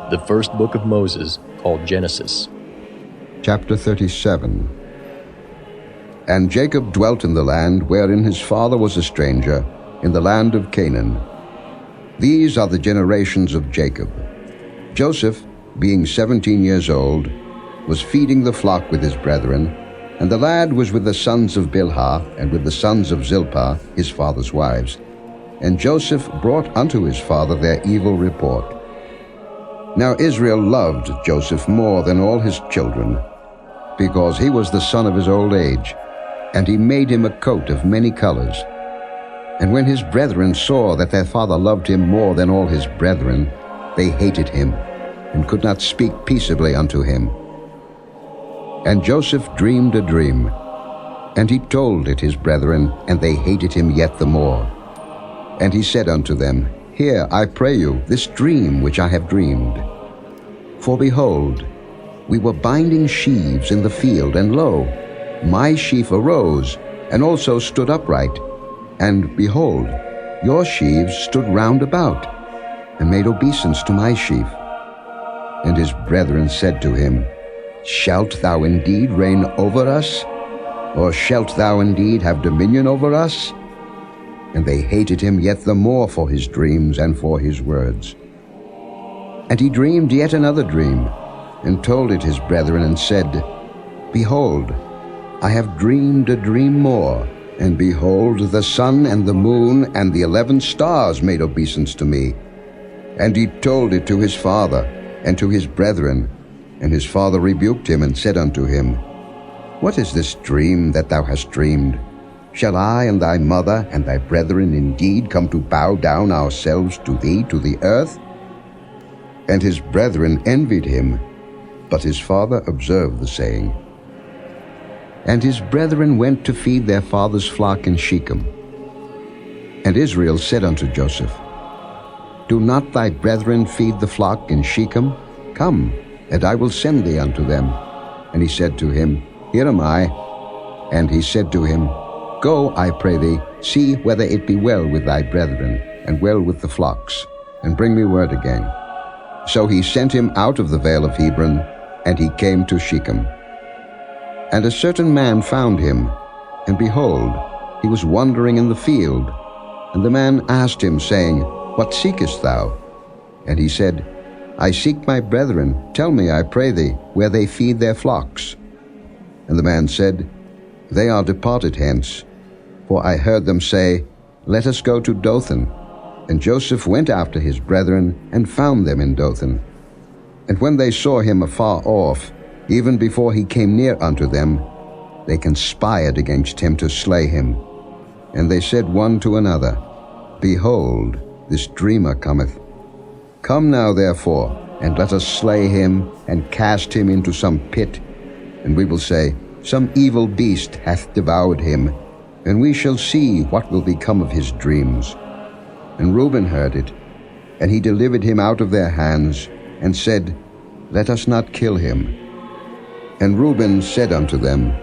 the first book of Moses, called Genesis. Chapter 37. And Jacob dwelt in the land wherein his father was a stranger, in the land of Canaan. These are the generations of Jacob. Joseph, being 17 years old, was feeding the flock with his brethren, and the lad was with the sons of Bilhah, and with the sons of Zilpah, his father's wives. And Joseph brought unto his father their evil report. Now Israel loved Joseph more than all his children, because he was the son of his old age, and he made him a coat of many colors. And when his brethren saw that their father loved him more than all his brethren, they hated him, and could not speak peaceably unto him. And Joseph dreamed a dream, and he told it his brethren, and they hated him yet the more. And he said unto them, Hear, I pray you, this dream which I have dreamed. For behold, we were binding sheaves in the field, and lo, my sheaf arose, and also stood upright. And behold, your sheaves stood round about, and made obeisance to my sheaf. And his brethren said to him, Shalt thou indeed reign over us? Or shalt thou indeed have dominion over us? And they hated him yet the more for his dreams and for his words. And he dreamed yet another dream, and told it his brethren, and said, Behold, I have dreamed a dream more, and behold, the sun and the moon and the 11 stars made obeisance to me. And he told it to his father and to his brethren, and his father rebuked him, and said unto him, What is this dream that thou hast dreamed? Shall I and thy mother and thy brethren indeed come to bow down ourselves to thee to the earth? And his brethren envied him, but his father observed the saying. And his brethren went to feed their father's flock in Shechem. And Israel said unto Joseph, Do not thy brethren feed the flock in Shechem? Come, and I will send thee unto them. And he said to him, Here am I. And he said to him, Go, I pray thee, see whether it be well with thy brethren, and well with the flocks, and bring me word again. So he sent him out of the vale of Hebron, and he came to Shechem. And a certain man found him, and behold, he was wandering in the field. And the man asked him, saying, What seekest thou? And he said, I seek my brethren. Tell me, I pray thee, where they feed their flocks. And the man said, They are departed hence. For I heard them say, Let us go to Dothan. And Joseph went after his brethren, and found them in Dothan. And when they saw him afar off, even before he came near unto them, they conspired against him to slay him. And they said one to another, Behold, this dreamer cometh. Come now therefore, and let us slay him, and cast him into some pit. And we will say, Some evil beast hath devoured him, and we shall see what will become of his dreams. And Reuben heard it, and he delivered him out of their hands, and said, Let us not kill him. And Reuben said unto them,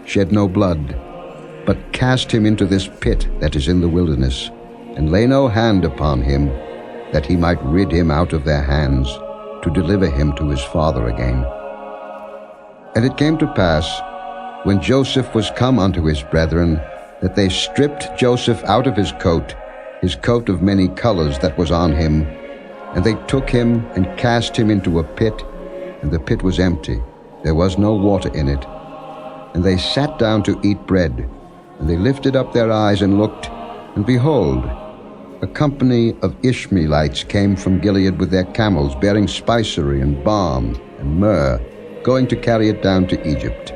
Shed no blood, but cast him into this pit that is in the wilderness, and lay no hand upon him, that he might rid him out of their hands, to deliver him to his father again. And it came to pass, when Joseph was come unto his brethren, that they stripped Joseph out of his coat of many colors that was on him, and they took him and cast him into a pit, and the pit was empty, there was no water in it. And they sat down to eat bread, and they lifted up their eyes and looked, and behold, a company of Ishmaelites came from Gilead with their camels, bearing spicery and balm and myrrh, going to carry it down to Egypt.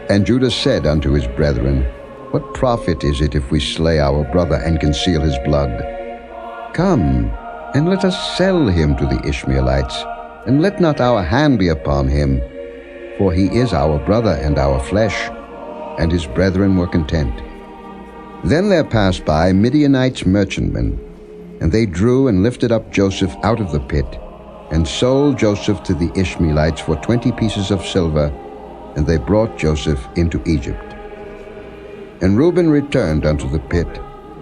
And Judah said unto his brethren, What profit is it if we slay our brother and conceal his blood? Come, and let us sell him to the Ishmaelites, and let not our hand be upon him, for he is our brother and our flesh. And his brethren were content. Then there passed by Midianites merchantmen, and they drew and lifted up Joseph out of the pit, and sold Joseph to the Ishmaelites for 20 pieces of silver, and they brought Joseph into Egypt. And Reuben returned unto the pit,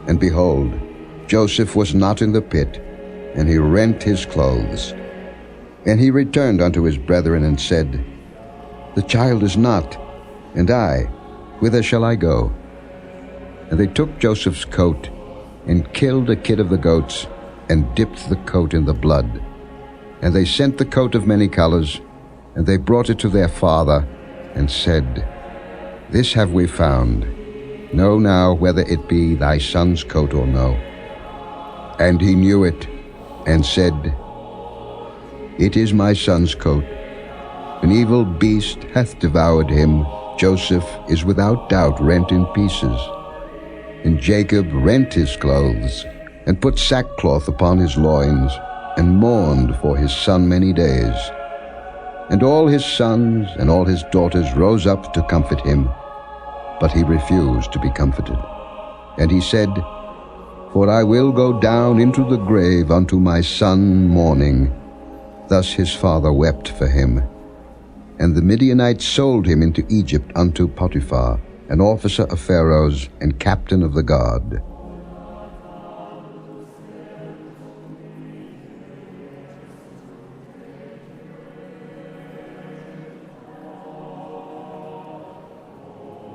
and behold, Joseph was not in the pit, and he rent his clothes. And he returned unto his brethren and said, The child is not, and I, whither shall I go? And they took Joseph's coat, and killed a kid of the goats, and dipped the coat in the blood. And they sent the coat of many colors, and they brought it to their father, and said, This have we found. Know now whether it be thy son's coat or no. And he knew it, and said, It is my son's coat. An evil beast hath devoured him. Joseph is without doubt rent in pieces. And Jacob rent his clothes, and put sackcloth upon his loins, and mourned for his son many days. And all his sons and all his daughters rose up to comfort him, but he refused to be comforted. And he said, For I will go down into the grave unto my son mourning. Thus his father wept for him. And the Midianites sold him into Egypt unto Potiphar, an officer of Pharaoh's and captain of the guard.